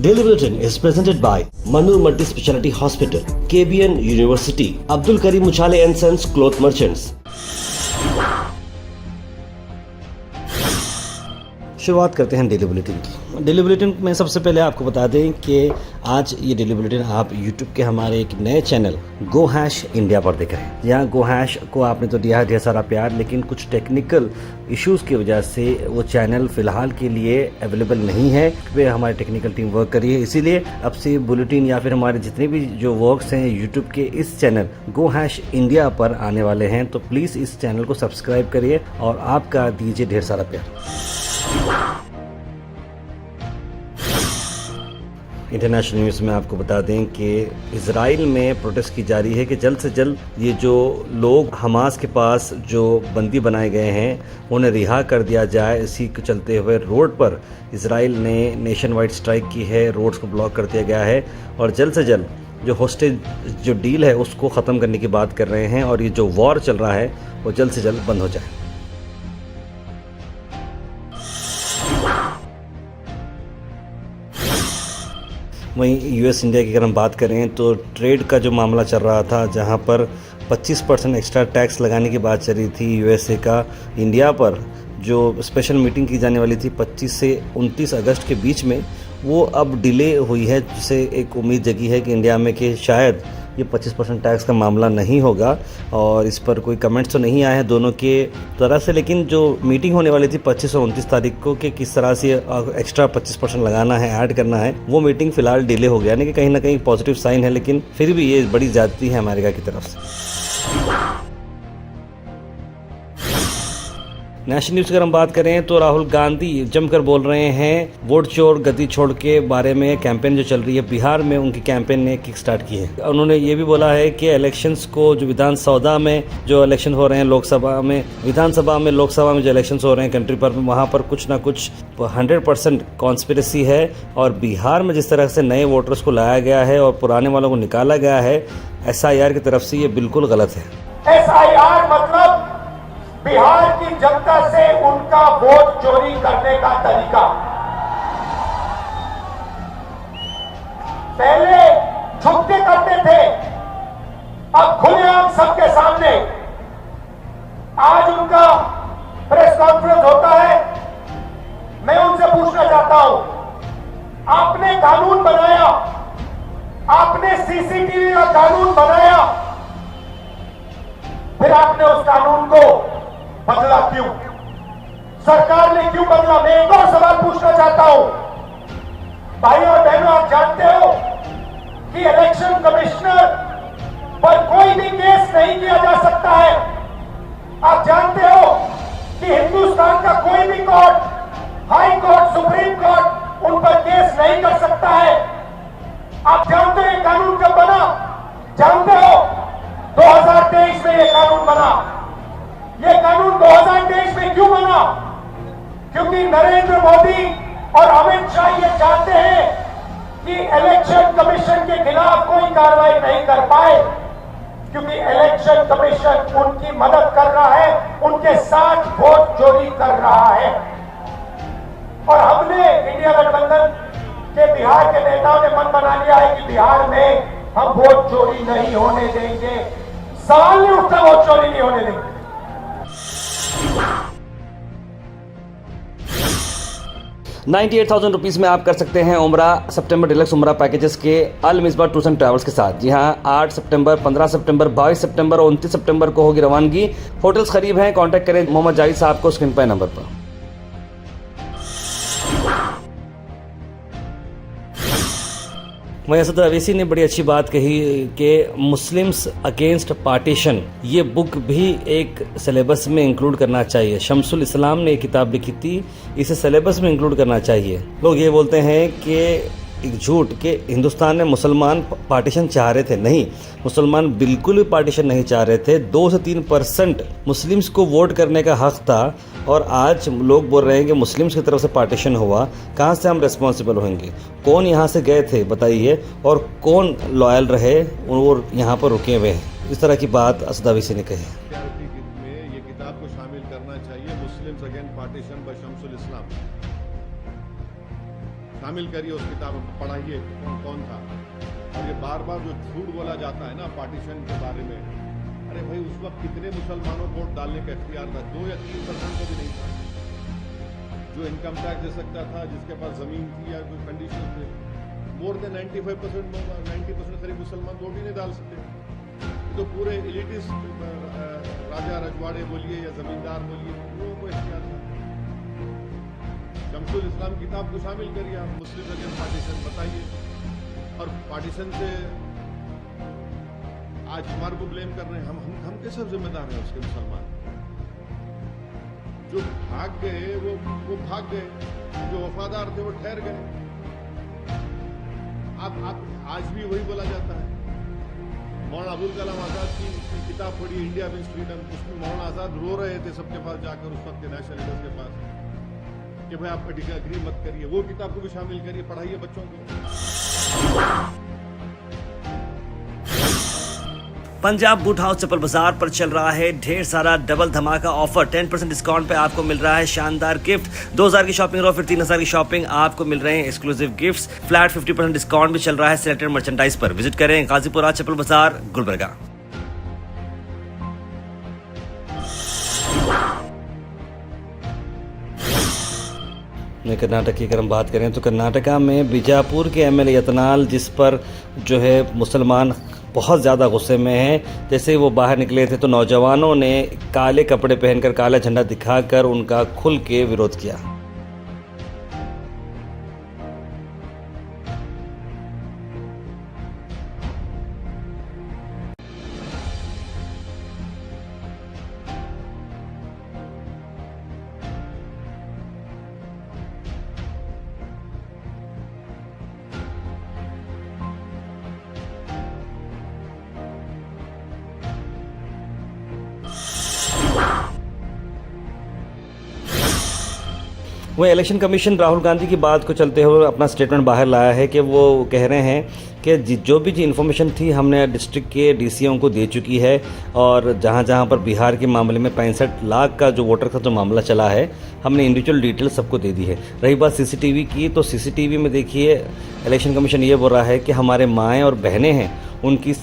Daily Bulletin is presented by Manur Multi Speciality Hospital, KBN University, Abdul Karim Uchale and Sons Cloth Merchants. शुरुआत करते हैं daily bulletin की। Daily bulletin में सबसे पहले आपको बता दें कि आज ये डेली बुलेटिन आप यूट्यूब के हमारे एक नए चैनल गो हैश इंडिया पर देख रहे हैं। यहाँ गो हैश को आपने तो दिया है ढेर सारा प्यार, लेकिन कुछ टेक्निकल इश्यूज़ की वजह से वो चैनल फ़िलहाल के लिए अवेलेबल नहीं है। वे हमारी टेक्निकल टीम वर्क कर रही है, इसीलिए अब से बुलेटिन या फिर हमारे जितने भी जो वर्क्स हैं यूट्यूब के इस चैनल गो हैश इंडिया पर आने वाले हैं। तो प्लीज़ इस चैनल को सब्सक्राइब करिए और आपका दीजिए ढेर सारा प्यार। इंटरनेशनल न्यूज़ में आपको बता दें कि इजराइल में प्रोटेस्ट की जा रही है कि जल्द से जल्द ये जो लोग हमास के पास जो बंदी बनाए गए हैं उन्हें रिहा कर दिया जाए। इसी को चलते हुए रोड पर इजराइल ने नेशन वाइड स्ट्राइक की है, रोड्स को ब्लॉक कर दिया गया है और जल्द से जल्द जो होस्टेज जो डील है उसको ख़त्म करने की बात कर रहे हैं और ये जो वॉर चल रहा है वो जल्द से जल्द बंद हो जाए। वहीं यूएस इंडिया की अगर हम बात करें तो ट्रेड का जो मामला चल रहा था, जहां पर 25% एक्स्ट्रा टैक्स लगाने की बात चल रही थी यूएसए का इंडिया पर, जो स्पेशल मीटिंग की जाने वाली थी 25 से 29 अगस्त के बीच में, वो अब डिले हुई है, जिससे एक उम्मीद जगी है कि इंडिया में कि शायद ये 25% टैक्स का मामला नहीं होगा। और इस पर कोई कमेंट्स तो नहीं आए हैं दोनों के तरफ से, लेकिन जो मीटिंग होने वाली थी 25 और 29 तारीख को कि किस तरह से एक्स्ट्रा 25% लगाना है, ऐड करना है, वो मीटिंग फ़िलहाल डिले हो गया। यानी कि कहीं ना कहीं पॉजिटिव साइन है, लेकिन फिर भी ये बड़ी ज़्यादती है अमेरिका की तरफ से। नेशनल न्यूज़ की अगर हम बात करें तो राहुल गांधी जमकर बोल रहे हैं वोट चोर गति छोड़ के बारे में। कैंपेन जो चल रही है बिहार में, उनकी कैंपेन ने किक स्टार्ट की है। उन्होंने ये भी बोला है कि इलेक्शंस को जो विधानसभा में जो इलेक्शन हो रहे हैं, लोकसभा में, विधानसभा में, लोकसभा में जो इलेक्शंस हो रहे हैं कंट्री पर, वहाँ पर कुछ ना कुछ 100% कॉन्स्पिरेसी है। और बिहार में जिस तरह से नए वोटर्स को लाया गया है और पुराने वालों को निकाला गया है SIR की तरफ से, ये बिल्कुल गलत है। SIR मतलब बिहार की जनता से उनका वोट चोरी करने का तरीका। पहले छुप के करते थे, अब खुलेआम सबके सामने। आज उनका प्रेस कॉन्फ्रेंस होता है, मैं उनसे पूछना चाहता हूं, आपने कानून बनाया, आपने CCTV का कानून बनाया, फिर आपने उस कानून को बदला क्यों? सरकार ने क्यों बदला? मैं एक और सवाल पूछना चाहता हूं, भाइयों और बहनों, आप जानते हो कि इलेक्शन कमिश्नर पर कोई भी केस नहीं किया जा सकता है। आप जानते हो कि हिंदुस्तान का कोई भी court, high court, supreme court उन पर केस नहीं कर सकता है। आप जानते हो ये कानून कब बना? जानते हो 2023 में ये कानून बना। ये कानून 2023 में क्यों बना? क्योंकि नरेंद्र मोदी और अमित शाह ये चाहते हैं कि इलेक्शन कमीशन के खिलाफ कोई कार्रवाई नहीं कर पाए, क्योंकि इलेक्शन कमीशन उनकी मदद कर रहा है, उनके साथ वोट चोरी कर रहा है। और हमने इंडिया गठबंधन के बिहार के नेताओं ने मन बना लिया है कि बिहार में हम वोट चोरी नहीं होने देंगे। सवाल नहीं उठता, वोट चोरी नहीं होने देंगे। 98,000 रुपीज़ में आप कर सकते हैं उम्रा सितंबर डिलक्स उम्रा पैकेजेस के अल मिसबा टूर्स एंड ट्रैवल्स के साथ। जी हाँ, 8 सितंबर, 15 सितंबर, 22 सितंबर और 29 सितंबर को होगी रवानगी। होटल्स करीब हैं, कांटेक्ट करें मोहम्मद जाहिद साहब को स्क्रीन पर नंबर पर। वहीं असद अवैसी ने बड़ी अच्छी बात कही कि मुस्लिम्स अगेंस्ट पार्टीशन, ये बुक भी एक सिलेबस में इंक्लूड करना चाहिए। शमसुल इस्लाम ने एक किताब लिखी थी, इसे सिलेबस में इंक्लूड करना चाहिए। लोग ये बोलते हैं कि एक झूठ कि हिंदुस्तान में मुसलमान पार्टीशन चाह रहे थे। नहीं, मुसलमान बिल्कुल भी पार्टीशन नहीं चाह रहे थे। 2 से 3% मुस्लिम्स को वोट करने का हक था और आज लोग बोल रहे हैं कि मुस्लिम्स की तरफ से पार्टीशन हुआ। कहाँ से हम रिस्पॉन्सिबल होंगे? कौन यहाँ से गए थे बताइए, और कौन लॉयल रहे और यहाँ पर रुके हुए हैं? इस तरह की बात असद अवैसी ने कही। ये किताब को शामिल करना चाहिए, Muslims against partition by Shamsul Islam. शामिल करिए उस किताब में, पढ़ाइए कौन था। और ये बार बार जो झूठ बोला जाता है ना पार्टीशन के बारे में, अरे भाई उस वक्त कितने मुसलमानों को वोट डालने का इख्तियार था? 2 या 3% को भी नहीं था। जो इनकम टैक्स दे सकता था, जिसके पास जमीन थी या कोई कंडीशन थे, मोर देन 90% करीब मुसलमान वोट ही नहीं डाल सकते। तो पूरे एलिटिस्ट राजा रजवाड़े बोलिए या जमींदार बोलिए, लोगों को इख्तियार था। शम्सुल इस्लाम किताब को शामिल करिए आप, मुस्लिम अगेंस्ट पार्टीशन बताइए। और पार्टीशन से आज हमारे को ब्लेम कर रहे हैं, हम कैसे जिम्मेदार हैं उसके? मुसलमान जो भाग गए वो भाग गए, जो वफादार थे वो ठहर गए। आप आज भी वही बोला जाता है। मौलाना अबुल कलाम आजाद की किताब पढ़ी, इंडिया मीन्स फ्रीडम, उसमें मौलाना आजाद रो रहे थे सबके पास जाकर, उस वक्त के नेशनल लीडर्स के पास, कि भाई आप एग्री मत करिए। वो किताब को भी शामिल करिए, पढ़ाइए बच्चों को। पंजाब बूट हाउस चप्पल बाजार पर चल रहा है ढेर सारा डबल धमाका ऑफर। 10% डिस्काउंट पे आपको मिल रहा है शानदार गिफ्ट। 2000 की शॉपिंग और फिर 3000 की शॉपिंग आपको मिल रहे हैं एक्सक्लूसिव गिफ्ट्स। फ्लैट 50% डिस्काउंट भी चल रहा है सिलेक्टेड मर्चेंडाइज पर। विजिट करें गाजीपुरा चप्पल बाजार, गुलबर्गा। कर्नाटक की अगर हम बात करें तो कर्नाटका में बीजापुर के एमएलए यतनाल, जिस पर जो है मुसलमान बहुत ज़्यादा गुस्से में हैं, जैसे ही वो बाहर निकले थे तो नौजवानों ने काले कपड़े पहनकर काला झंडा दिखाकर उनका खुल के विरोध किया। वहीं इलेक्शन कमीशन राहुल गांधी की बात को चलते हुए अपना स्टेटमेंट बाहर लाया है कि वो कह रहे हैं कि जो भी इन्फॉर्मेशन थी हमने डिस्ट्रिक्ट के डीसीओ को दे चुकी है, और जहां पर बिहार के मामले में 65 लाख का जो वोटर का जो मामला चला है, हमने इंडिविजुअल डिटेल सबको दे दी है। रही बात सीसीटीवी की, तो सीसीटीवी में देखिए इलेक्शन कमीशन ये बोल रहा है कि हमारे माएँ और बहनें हैं, उनकी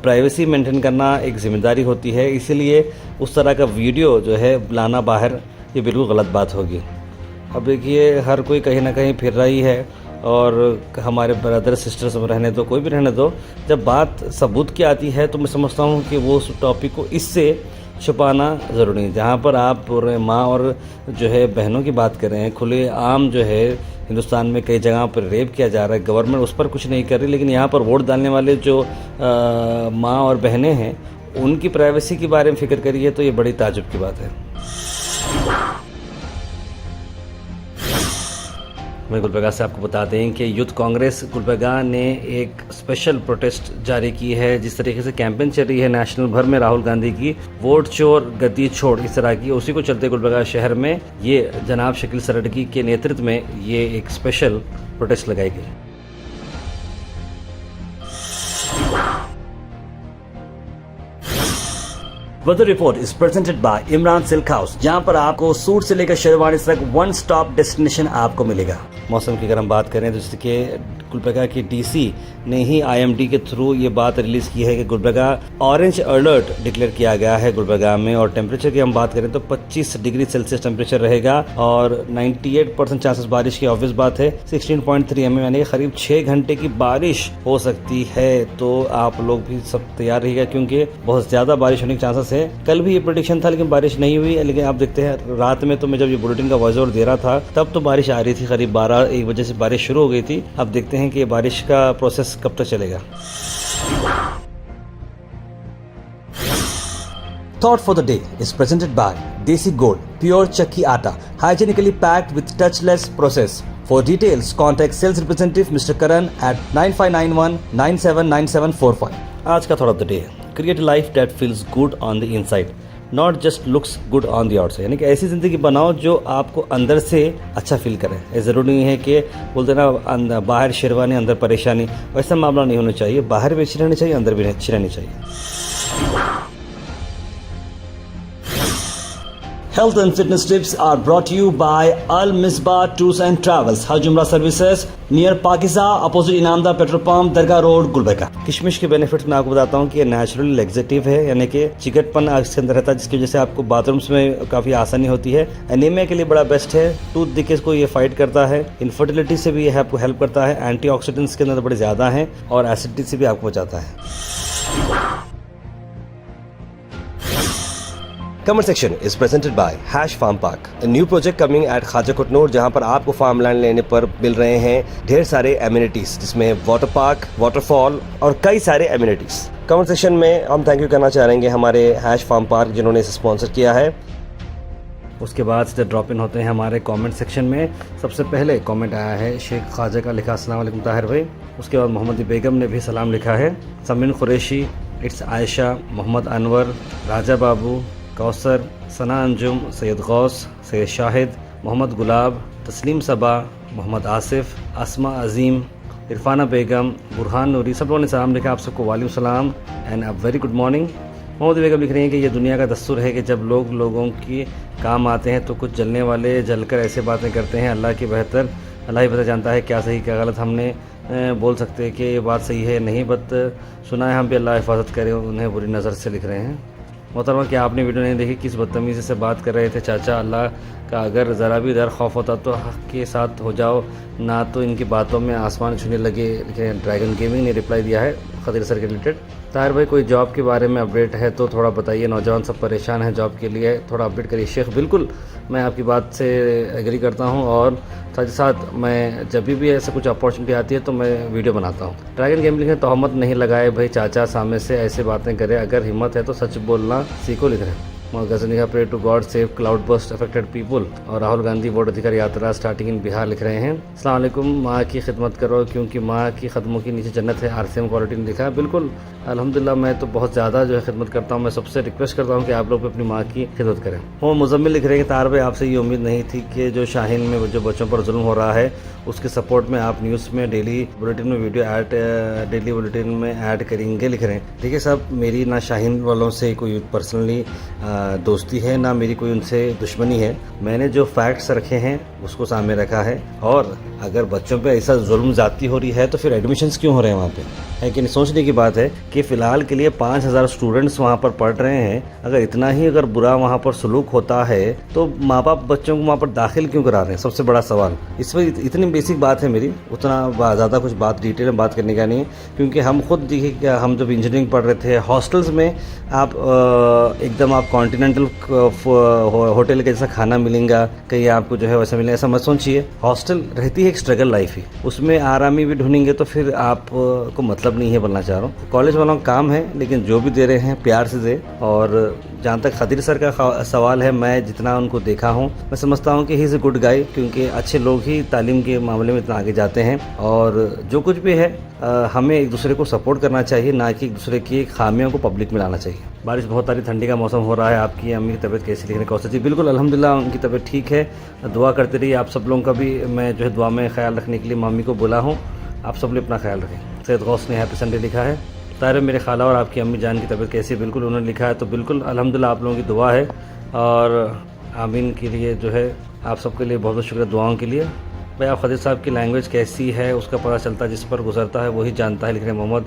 प्राइवेसी मेंटेन करना एक जिम्मेदारी होती है, इसीलिए उस तरह का वीडियो जो है लाना बाहर, ये बिल्कुल गलत बात होगी। अब देखिए हर कोई कहीं ना कहीं फिर रही है, और हमारे ब्रदर सिस्टर्स में रहने दो, कोई भी रहने दो, जब बात सबूत की आती है तो मैं समझता हूँ कि वो उस टॉपिक को इससे छुपाना ज़रूरी है। जहाँ पर आप माँ और जो है बहनों की बात कर रहे हैं, खुले आम जो है हिंदुस्तान में कई जगह पर रेप किया जा रहा है, गवर्नमेंट उस पर कुछ नहीं कर रही, लेकिन यहाँ पर वोट डालने वाले जो माँ और बहनें हैं उनकी प्राइवेसी के बारे में फिक्र करिए, तो ये बड़ी ताजुब की बात है। मैं गुलबर्गा से आपको बता दें कि यूथ कांग्रेस गुलबर्गा ने एक स्पेशल प्रोटेस्ट जारी की है। जिस तरीके से कैंपेन चल रही है नेशनल भर में राहुल गांधी की, वोट चोर गद्दी छोड़, इस तरह की, उसी को चलते गुलबर्गा शहर में ये जनाब शकील सरडगी के नेतृत्व में ये एक स्पेशल प्रोटेस्ट लगाई गई। Weather report is presented by Imran silk house, जहां पर आपको सूट से लेकर शेरवानी तक वन स्टॉप डेस्टिनेशन आपको मिलेगा। मौसम की अगर हम बात करें तो जैसे कि गुलबर्गा की डीसी ने ही आईएमडी के थ्रू ये बात रिलीज की है कि गुलबर्गा ऑरेंज अलर्ट डिक्लेयर किया गया है गुलबर्गा में, और टेम्परेचर की हम बात करें तो 25 डिग्री सेल्सियस टेम्परेचर रहेगा, और 98% चांसेस बारिश की ऑब्वियस बात है। 16.3 mm यानी करीब 6 घंटे की बारिश हो सकती है, तो आप लोग भी सब तैयार रहिएगा क्योंकि बहुत ज़्यादा बारिश होने के चांसेस है। कल भी ये प्रेडिक्शन था लेकिन बारिश नहीं हुई, लेकिन आप देखते हैं रात में तो मैं जब ये बुलेटिन का वॉइस ओवर दे रहा था तब तो बारिश आ रही थी, करीब 12-1 बजे से बारिश शुरू हो गई थी। अब देखते हैं कि ये बारिश का प्रोसेस कब तक चलेगा। Thought for the day is presented by Desi Gold, pure chakki atta, hygienically packed with touchless process. For details, contact sales representative Mr. Karan at 9591 979745. आज का थॉट ऑफ द डे है, create life that feels good on the inside, not just looks good on the outside. यानी कि ऐसी ज़िंदगी बनाओ जो आपको अंदर से अच्छा फील करे। ये ज़रूरी नहीं है कि बोलते ना बाहर शेरवानी अंदर परेशानी, वैसा मामला नहीं होना चाहिए। बाहर भी अच्छी रहनी चाहिए, अंदर भी अच्छी रहनी चाहिए। Health and fitness tips are brought to you by Al Misbah Tours and Travels, Hajj Umrah Services, near Pakeezah, opposite Inamdar petrol pump, Dargah road, Gulbarga. किशमिश के बेनिफिट्स मैं आपको बताता हूँ कि ये नेचुरली लेग्जेटिव है, यानी कि चिकटपन इसके अंदर रहता है, जिसकी वजह से आपको बाथरूम्स में काफ़ी आसानी होती है। एनीमिया के लिए बड़ा बेस्ट है, टूथ डिकेज को ये फाइट करता है, इनफर्टिलिटी से भी ये आपको हेल्प करता है, एंटीऑक्सीडेंट्स के अंदर बड़े ज़्यादा हैं और एसिडिटी से भी आपको बचाता है। Comment section is presented by Hash Farm Park, a new project coming at Khaja Kutnur, जहां पर आपको फार्म लैंड लेने पर मिल रहे हैं ढेर सारे एमिनिटीज, जिसमें वाटर पार्क, वाटरफॉल और कई सारे एमिनिटीज। कमेंट सेक्शन में हम थैंक यू करना चाहेंगे हमारे हैश फार्म पार्क जिन्होंने इसे स्पॉन्सर किया है। उसके बाद से ड्रॉप इन होते हैं हमारे कमेंट सेक्शन में। सबसे पहले कमेंट आया है शेख ख्वाजा का, लिखा अस्सलाम वालेकुम ताहिर भाई। उसके बाद मोहम्मद बेगम ने भी सलाम लिखा है। समीन कुरैशी, इट्स आयशा, मोहम्मद अनवर, राजा बाबू, कौसर, सना अंजुम, सैयद गौस, सैयद शाहिद, मोहम्मद गुलाब, तस्लीम सबा, मोहम्मद आसिफ, अस्मा अजीम, इरफाना बेगम, बुरहान नूरी, सब लोगों ने सलाम लिखा। आप सबको वालेकुम सलाम and a very good morning. Mohammad Begum लिख रही हैं कि ये दुनिया का दस्तूर है कि जब लोगों की काम आते हैं तो कुछ जलने वाले जलकर ऐसे बातें करते हैं। अल्लाह ही बेहतर जानता है क्या सही क्या गलत। हमने बोल सकते हैं कि ये बात सही है नहीं, बट सुना है हम भी, अल्लाह हिफाजत करे। उन्हें बुरी नज़र से लिख रहे हैं। मोहतरमा क्या आपने वीडियो नहीं देखी, किस बदतमीज़ी से बात कर रहे थे चाचा। अल्लाह का अगर ज़रा भी डर खौफ होता तो हक़ के साथ हो जाओ ना, तो इनकी बातों में आसमान छूने लगे। लेकिन ड्रैगन गेमिंग ने रिप्लाई दिया है खदीर सर के रिलेटेड। ताहिर भाई कोई जॉब के बारे में अपडेट है तो थोड़ा बताइए, नौजवान सब परेशान हैं जॉब के लिए, थोड़ा अपडेट करिए शेख। बिल्कुल मैं आपकी बात से एग्री करता हूं और साथ ही साथ मैं जब भी ऐसा कुछ अपॉर्चुनिटी आती है तो मैं वीडियो बनाता हूं। ड्रैगन गेमिंग ने तोहमत नहीं लगाए भाई चाचा, सामने से ऐसे बातें करे, अगर हिम्मत है तो सच बोलना सीखो, लिख रहे हैं। गजनी का pray to God save cloud burst affected people. और राहुल गांधी वोट अधिकार यात्रा स्टार्टिंग इन बिहार, लिख रहे हैं। अस्सलाम वालेकुम, माँ की खिदमत करो क्योंकि माँ की कदमों के नीचे जन्नत है, आरसीएम क्वालिटी ने लिखा है। बिल्कुल अल्हम्दुलिल्लाह, मैं तो बहुत ज़्यादा जो है खिदमत करता हूँ। मैं सबसे रिक्वेस्ट करता हूँ कि आप लोग भी अपनी माँ की खिदमत करें। वो मुजम्मिल लिख रहे हैं कि तार भाई आपसे ये उम्मीद नहीं थी कि जो शाहीन में जो बच्चों पर जुल्म हो रहा है उसके सपोर्ट में आप न्यूज़ में डेली बुलेटिन में वीडियो डेली बुलेटिन में ऐड करेंगे, लिख रहे हैं। देखिए साहब, मेरी ना शाहीन वालों से कोई पर्सनली दोस्ती है ना मेरी कोई उनसे दुश्मनी है। मैंने जो फैक्ट्स रखे हैं उसको सामने रखा है, और अगर बच्चों पे ऐसा जुल्म ज़्यादती हो रही है तो फिर एडमिशन्स क्यों हो रहे हैं वहाँ पे, है कि नहीं। सोचने की बात है कि फ़िलहाल के लिए 5000 स्टूडेंट्स वहाँ पर पढ़ रहे हैं। अगर इतना ही अगर बुरा वहाँ पर सलूक होता है तो माँ बाप बच्चों को वहाँ पर दाखिल क्यों करा रहे हैं, सबसे बड़ा सवाल। इस पर इतनी बेसिक बात है मेरी, उतना ज़्यादा कुछ बात डिटेल में बात करने का नहीं है, क्योंकि हम खुद देखिए क्या, हम जब इंजीनियरिंग पढ़ रहे थे हॉस्टल्स में आप एकदम आप कॉन्टिनेंटल होटल के जैसा खाना मिलेगा, कहीं आपको जो है वैसा मिलेगा, ऐसा मत सोचिए। हॉस्टल रहती है एक स्ट्रगल लाइफ ही, उसमें आरामी भी ढूंढेंगे तो फिर आपको मतलब नहीं है, बोलना चाह रहा हूँ। कॉलेज वालों का काम है, लेकिन जो भी दे रहे हैं प्यार से दे। और जहाँ तक खदीर सर का सवाल है, मैं जितना उनको देखा हूँ मैं समझता हूँ कि he is a good guy, क्योंकि अच्छे लोग ही तालीम के मामले में इतना आगे जाते हैं। और जो कुछ भी है हमें एक दूसरे को सपोर्ट करना चाहिए, ना कि एक दूसरे की खामियों को पब्लिक में लाना चाहिए। बारिश बहुत सारी, ठंडी का मौसम हो रहा है। आपकी अम्मी की तबीयत कैसी, लिखने कौशल जी? बिल्कुल अल्हम्दुलिल्लाह उनकी तबीयत ठीक है, दुआ करते रहिए। आप सब लोगों का भी मैं जो है दुआ में ख्याल रखने के लिए मम्मी को बोला हूँ, आप सब लोग अपना ख्याल रखें। सैयद गौस ने हैप्पी संडे लिखा है। ताहिर मेरे खाला और आपकी अम्मी जान की तबीयत कैसी है? बिल्कुल उन्होंने लिखा है, तो बिल्कुल अल्हम्दुलिल्लाह आप लोगों की दुआ है, और आमीन के लिए जो है आप सबके लिए बहुत बहुत शुक्रिया दुआओं के लिए। भाई आप खदीर साहब की लैंग्वेज कैसी है उसका पता चलता है, जिस पर गुजरता है वही जानता है, लिख रहे हैं मोहम्मद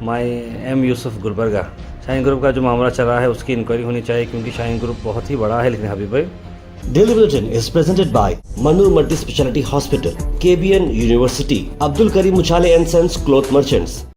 माई एम यूसुफ गुलबर्गा। शाहीन ग्रुप का जो मामला चल रहा है उसकी इंक्वायरी होनी चाहिए, क्योंकि शाहीन ग्रुप बहुत ही बड़ा है, लिख रहे हैं हबीब भाई। Daily Bulletin is presented by Manur Multi Speciality Hospital, KBN University, Abdul Karim Muchale and Sons Cloth Merchants.